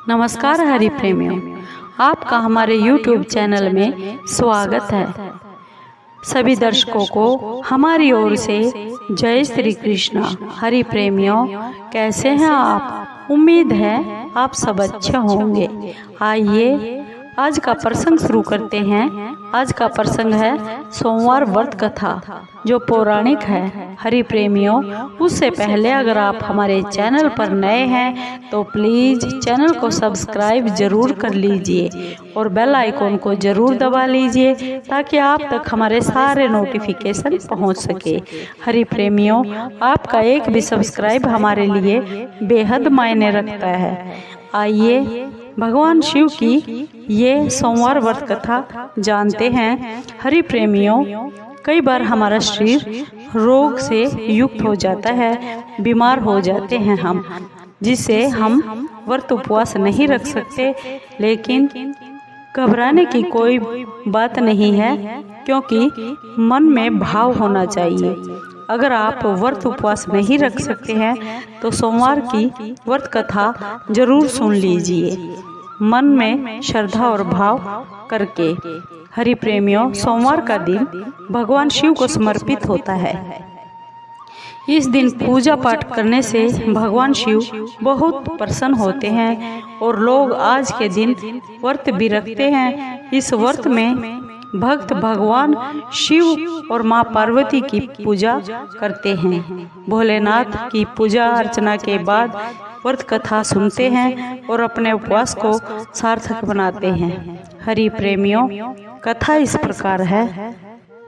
नमस्कार हरि प्रेमियों, आपका हमारे YouTube चैनल में स्वागत है। सभी दर्शकों को हमारी ओर से जय श्री कृष्ण। हरि प्रेमियों, कैसे हैं आप? उम्मीद है आप सब अच्छे होंगे। आइए आज का प्रसंग शुरू करते हैं। आज का प्रसंग है सोमवार व्रत कथा, जो पौराणिक है। हरि प्रेमियों, उससे पहले अगर आप हमारे चैनल पर नए हैं तो प्लीज चैनल को सब्सक्राइब जरूर कर लीजिए और बेल आइकॉन को जरूर दबा लीजिए ताकि आप तक हमारे सारे नोटिफिकेशन पहुंच सके। हरि प्रेमियों, आपका एक भी सब्सक्राइब हमारे लिए बेहद मायने रखता है। आइए भगवान शिव की ये सोमवार व्रत कथा जानते हैं। हरि प्रेमियों, कई बार हमारा शरीर रोग से युक्त हो जाता है, बीमार हो जाते हैं हम, जिससे हम व्रत उपवास नहीं रख सकते। लेकिन घबराने की कोई बात नहीं है, क्योंकि मन में भाव होना चाहिए। अगर आप व्रत उपवास नहीं रख सकते हैं तो सोमवार की व्रत कथा जरूर सुन लीजिए, मन में श्रद्धा और भाव करके। हरि प्रेमियों, सोमवार का दिन भगवान शिव को समर्पित होता है। इस दिन पूजा पाठ करने से भगवान शिव बहुत प्रसन्न होते हैं और लोग आज के दिन व्रत भी रखते हैं। इस व्रत में भक्त भगवान शिव और माँ पार्वती की पूजा करते हैं। भोलेनाथ की पूजा अर्चना के बाद व्रत कथा सुनते हैं और अपने उपवास को सार्थक बनाते हैं। हरि प्रेमियों, कथा इस प्रकार है।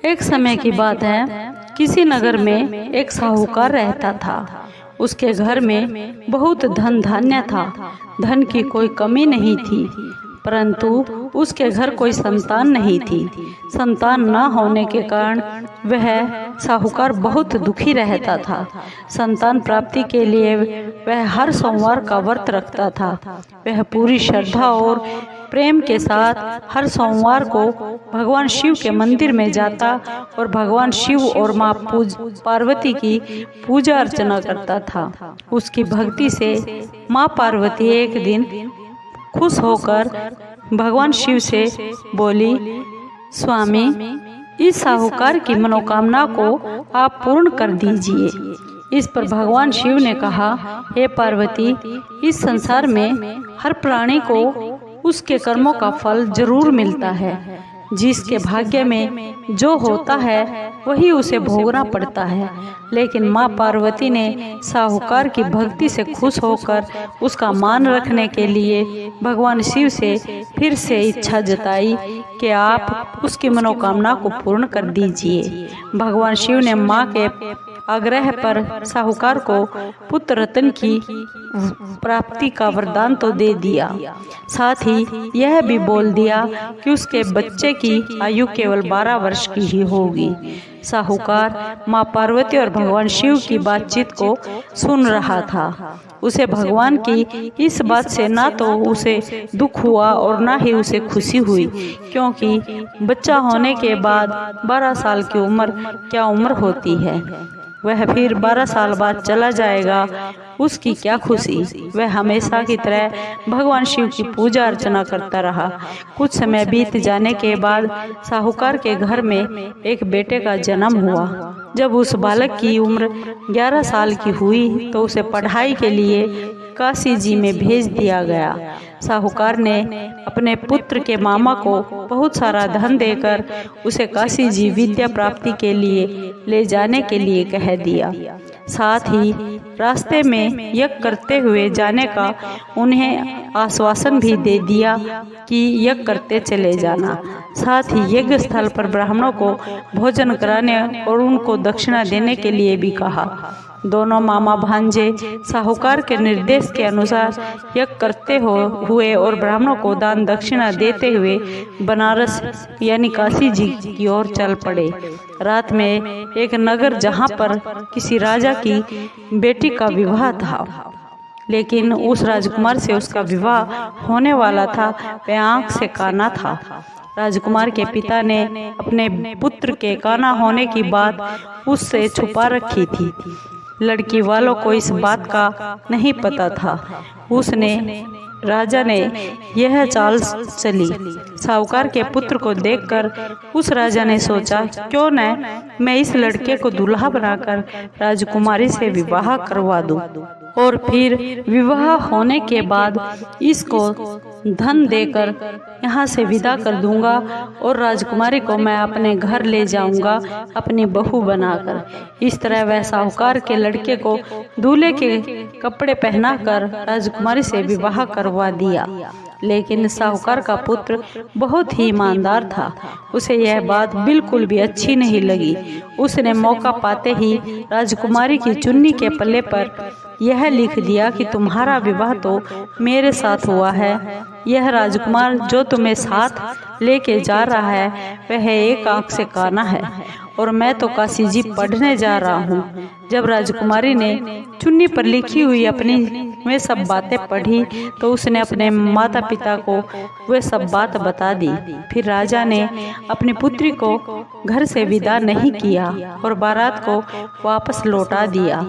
एक समय की बात है, किसी नगर में एक साहूकार रहता था। उसके घर में बहुत धन धान्य था, धन की कोई कमी नहीं थी, परंतु उसके घर कोई संतान नहीं थी। संतान न होने के कारण वह साहूकार बहुत दुखी रहता था। संतान प्राप्ति के लिए वह हर सोमवार का व्रत रखता था। वह पूरी श्रद्धा और प्रेम के साथ हर सोमवार को भगवान शिव के मंदिर में जाता और भगवान शिव और माँ पार्वती की पूजा अर्चना करता था। उसकी भक्ति से माँ पार्वती एक दिन खुश होकर भगवान शिव से बोली, स्वामी, इस साहूकार की मनोकामना को आप पूर्ण कर दीजिए। इस पर भगवान शिव ने कहा, हे पार्वती, इस संसार में हर प्राणी को उसके कर्मों का फल जरूर मिलता है। जिसके भाग्य में जो होता है वही उसे भोगना पड़ता है। लेकिन माँ पार्वती ने साहूकार की भक्ति से खुश होकर उसका मान रखने के लिए भगवान शिव से फिर से इच्छा जताई कि आप उसकी मनोकामना को पूर्ण कर दीजिए। भगवान शिव ने माँ के आग्रह पर साहूकार को पुत्र रत्न की प्राप्ति का वरदान तो दे दिया, साथ ही यह भी बोल दिया कि उसके बच्चे की आयु केवल 12 वर्ष की ही होगी। साहूकार माँ पार्वती और भगवान शिव की बातचीत को सुन रहा था। उसे भगवान की इस बात से ना तो उसे दुख हुआ और ना ही उसे खुशी हुई, क्योंकि बच्चा होने के बाद 12 साल की उम्र क्या उम्र होती है। वह फिर 12 साल बाद चला जाएगा, उसकी क्या खुशी। वह हमेशा की तरह भगवान शिव की पूजा अर्चना करता रहा। कुछ समय बीत जाने के बाद साहूकार के घर में एक बेटे का जन्म हुआ। जब उस बालक की उम्र 11 साल की हुई तो उसे पढ़ाई के लिए काशी जी में भेज दिया गया। साहूकार ने अपने पुत्र के मामा को बहुत सारा धन देकर उसे काशी जी विद्या प्राप्ति के लिए ले जाने के लिए कह दिया। साथ ही रास्ते में यज्ञ करते हुए जाने का उन्हें आश्वासन भी दे दिया कि यज्ञ करते चले जाना। साथ ही यज्ञ स्थल पर ब्राह्मणों को भोजन कराने और उनको दक्षिणा देने के लिए भी कहा। दोनों मामा भांजे साहूकार के निर्देश के अनुसार यज्ञ करते हुए और ब्राह्मणों को दान दक्षिणा देते हुए बनारस यानी काशी जी की ओर चल पड़े। रात में एक नगर जहाँ पर किसी राजा की बेटी का विवाह था, लेकिन उस राजकुमार से उसका विवाह होने वाला था, वह आंख से काना था। राजकुमार के पिता ने अपने पुत्र के काना होने की बात उससे छुपा रखी थी। लड़की वालों को इस बात का नहीं पता था। उसने राजा ने यह चाल चली। साहूकार के पुत्र को देखकर उस राजा ने सोचा, क्यों न मैं इस लड़के को दूल्हा बनाकर राजकुमारी से विवाह करवा दूं और फिर विवाह होने के बाद इसको धन देकर यहाँ से विदा कर दूंगा और राजकुमारी को मैं अपने घर ले जाऊंगा अपनी बहू बनाकर। इस तरह वह साहूकार के लड़के को दूल्हे के कपड़े पहनाकर राजकुमारी से विवाह करवा दिया। लेकिन साहूकार का पुत्र बहुत ही ईमानदार था। उसे यह बात बिल्कुल भी अच्छी नहीं लगी। उसने मौका पाते ही राजकुमारी की चुन्नी के पल्ले पर यह लिख दिया कि तुम्हारा विवाह तो मेरे साथ हुआ है। यह राजकुमार जो तुम्हें साथ लेके जा रहा है वह एक आंख से काना है और मैं तो काशी जी पढ़ने जा रहा हूँ। जब राजकुमारी ने चुन्नी पर लिखी हुई अपनी वे सब बातें पढ़ी तो उसने अपने माता पिता को वे सब बात बता दी। फिर राजा ने अपनी पुत्री को घर से विदा नहीं किया और बारात को वापस लौटा दिया।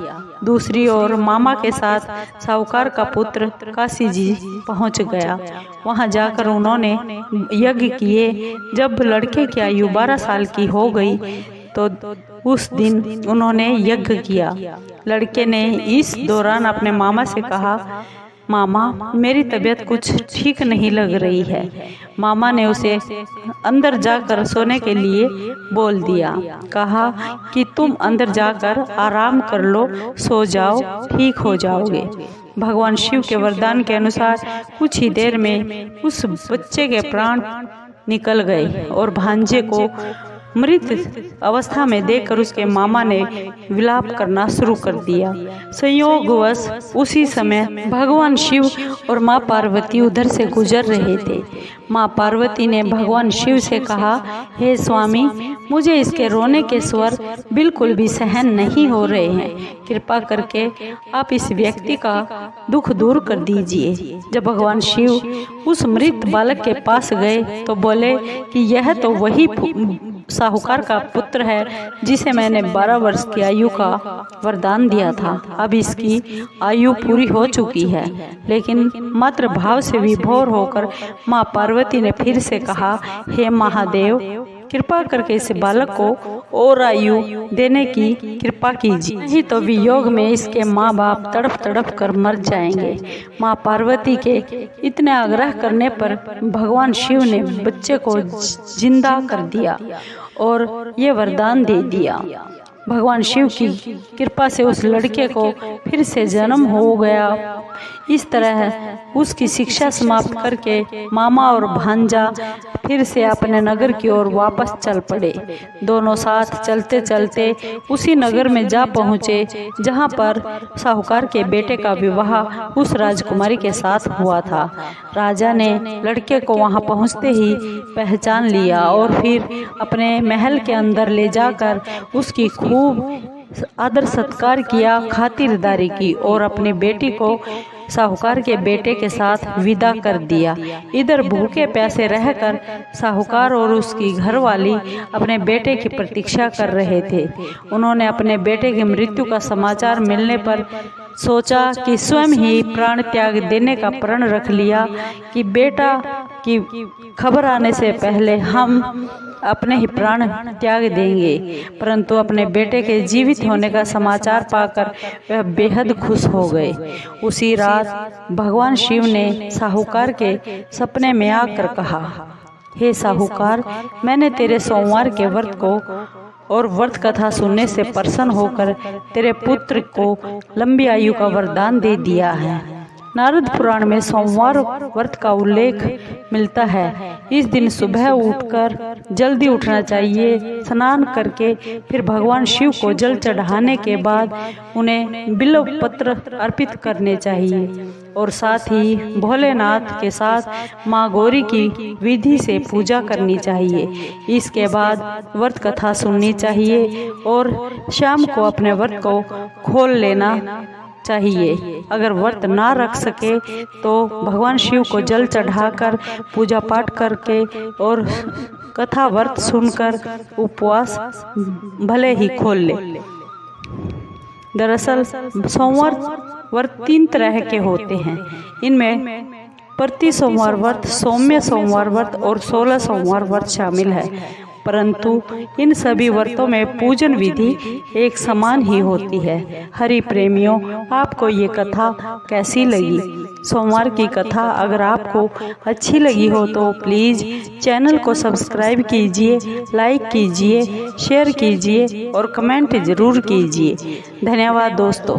दूसरी ओर मामा के साथ साहूकार का पुत्र काशी जी पहुंच गया। वहां जाकर उन्होंने यज्ञ किए। जब लड़के की आयु 12 साल की हो गई तो उस दिन उन्होंने यज्ञ किया। लड़के ने इस दौरान अपने मामा से कहा, मामा मेरी तबीयत कुछ ठीक नहीं लग रही है। मामा ने उसे अंदर जाकर सोने के लिए बोल दिया। कहा कि तुम अंदर जाकर आराम कर लो, सो जाओ, ठीक हो जाओगे। भगवान शिव के वरदान के अनुसार कुछ ही देर में उस बच्चे के प्राण निकल गए और भांजे को मृत अवस्था में देखकर उसके मामा ने विलाप करना शुरू कर दिया। संयोगवश उसी समय भगवान शिव और माँ पार्वती उधर से गुजर रहे थे। माँ पार्वती ने भगवान शिव से कहा, हे स्वामी, मुझे इसके रोने के स्वर बिल्कुल भी सहन नहीं हो रहे हैं। कृपा करके आप इस व्यक्ति का दुख दूर कर दीजिए। जब भगवान शिव उस मृत बालक के पास गए तो बोले कि यह तो वही साहूकार का पुत्र है जिसे मैंने 12 वर्ष की आयु का वरदान दिया था। अब इसकी आयु पूरी हो चुकी है। लेकिन मात्र भाव से विभोर होकर माँ पार्वती ने फिर से कहा, हे महादेव, कृपा करके इस बालक को और आयु देने की कृपा कीजिए, नहीं तो वियोग में इसके माँ बाप तड़प तड़प कर मर जाएंगे। माँ पार्वती के इतने आग्रह करने पर भगवान शिव ने बच्चे को जिंदा कर दिया और ये वरदान दे दिया। भगवान शिव की कृपा से उस लड़के को फिर से जन्म हो गया। इस तरह उसकी शिक्षा समाप्त करके मामा और भांजा फिर से अपने नगर की ओर वापस चल पड़े। दोनों साथ चलते चलते उसी नगर में जा पहुँचे जहाँ पर साहूकार के बेटे का विवाह उस राजकुमारी के साथ हुआ था। राजा ने लड़के को वहाँ पहुँचते ही पहचान लिया और फिर अपने महल के अंदर ले जाकर उसकी खूब आदर सत्कार किया, खातिरदारी की और अपनी बेटी को साहूकार के बेटे के साथ विदा कर दिया। इधर भूखे प्यासे रहकर साहूकार और उसकी घरवाली अपने बेटे की प्रतीक्षा कर रहे थे। उन्होंने अपने बेटे की मृत्यु का समाचार मिलने पर सोचा कि स्वयं ही प्राण त्याग देने का प्रण रख लिया कि बेटा की खबर आने से पहले हम अपने ही प्राण त्याग देंगे। परंतु अपने बेटे के जीवित होने का समाचार पाकर वह बेहद खुश हो गए। उसी रात भगवान शिव ने साहूकार के सपने में आकर कहा, हे साहूकार, मैंने तेरे सोमवार के व्रत को और व्रत कथा सुनने से प्रसन्न होकर तेरे पुत्र को लंबी आयु का वरदान दे दिया है। नारद पुराण में सोमवार व्रत का उल्लेख मिलता है। इस दिन सुबह उठकर जल्दी उठना चाहिए। स्नान करके फिर भगवान शिव को जल चढ़ाने के बाद उन्हें बिल्व पत्र अर्पित करने चाहिए और साथ ही भोलेनाथ के साथ माँ गौरी की विधि से पूजा करनी चाहिए। इसके बाद व्रत कथा सुननी चाहिए और शाम को अपने व्रत को खोल लेना चाहिए। अगर व्रत ना रख सके तो भगवान शिव को जल चढ़ाकर पूजा पाठ करके और कथा व्रत सुनकर उपवास भले ही खोल ले। दरअसल सोमवार व्रत 3 तरह के होते हैं। इनमें प्रति सोमवार व्रत, सौम्य सोमवार व्रत और 16 सोमवार व्रत शामिल है, परंतु इन सभी व्रतों में पूजन विधि एक समान ही होती है। हरि प्रेमियों, आपको ये कथा कैसी लगी? सोमवार की कथा अगर आपको अच्छी लगी हो तो प्लीज़ चैनल को सब्सक्राइब कीजिए, लाइक कीजिए, शेयर कीजिए और कमेंट ज़रूर कीजिए। धन्यवाद दोस्तों।